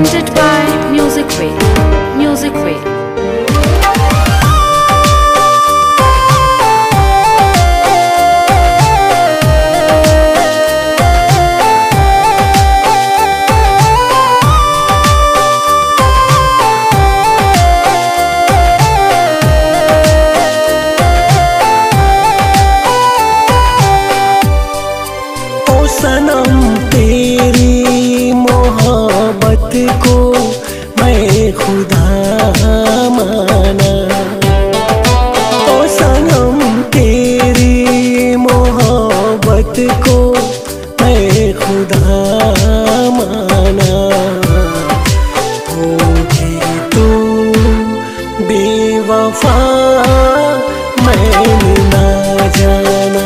Presented by Music Way. Music Way. सनम तेरी मोहब्बत को मैं खुदा माना। ओ सनम तेरी मोहब्बत को मैं खुदा माना। होगी तू बेवफा मैंने ना जाना।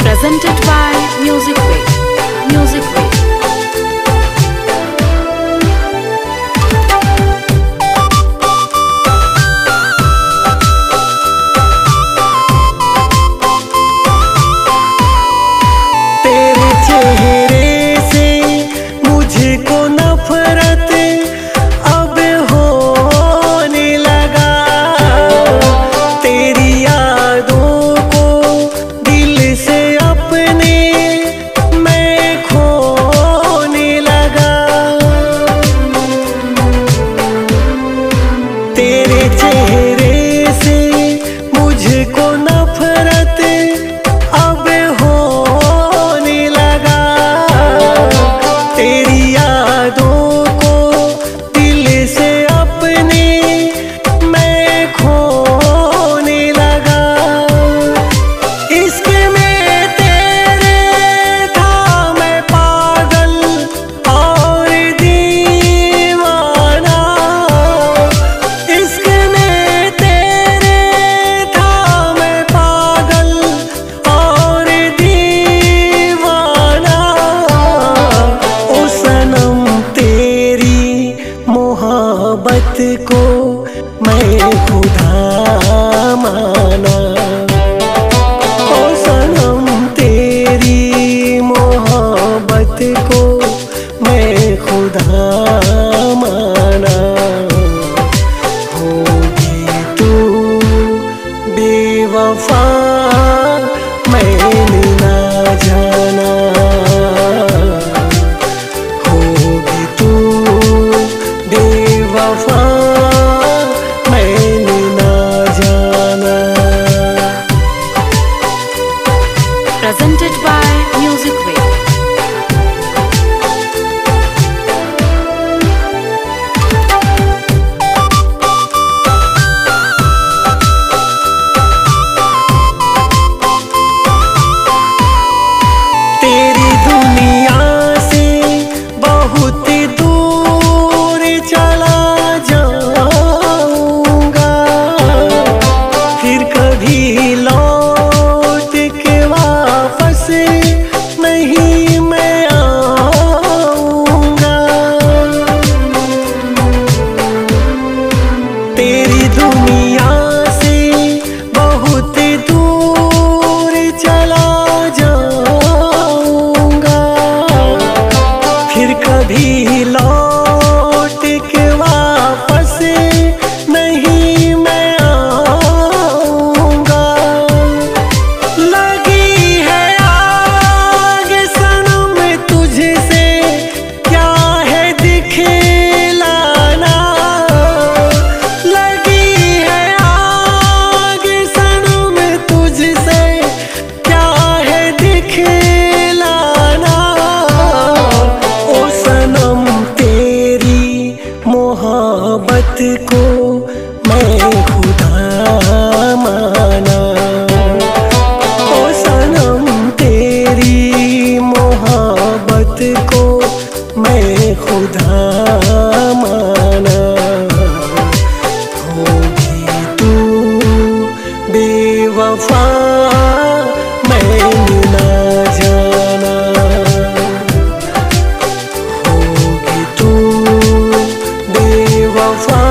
Presented by Music Way. Music Way. तेरे चेहरे से मुझको नफरत अब होने लगा। तेरी यादों को दिल से अपने मैं खोने लगा। तेरे चेहरे से मुझको नफरत अब होने लगा। तेरी यादों को दिल से अपने मैं खोने लगा। इश्क में तेरे था मैं पागल और दीवाना। इश्क में तेरे था मैं पागल और दीवाना। ओ सनम तेरी मोहब्बत को मैं खुदा माना। ओ सनम तेरी मोहब्बत को मैं खुदा माना। होगी तू बेवफा मैंने ना जाना। होगी तू बेवफा मैंने ना जाना। Presented by Music Way. तेरी दुनिया से बहुत दूर चला जाऊंगा। फिर कभी लौट के वापस नहीं मैं आऊंगा। तेरी दुनिया से बहुत दूर चला जाऊंगा। फिर कभी लौट के वापस नहीं मैं आऊंगा। लगी है आग सनम तुझसे क्या है दिखलाना। लगी है आग सनम तुझसे क्या है दिखलाना। ओ सनम तेरी मोहब्बत को मैं खुदा माना। ओ सनम तेरी मोहब्बत को मैं खुदा माना। होगी तू बेवफा मैंने ना जाना। होगी तू बेवफा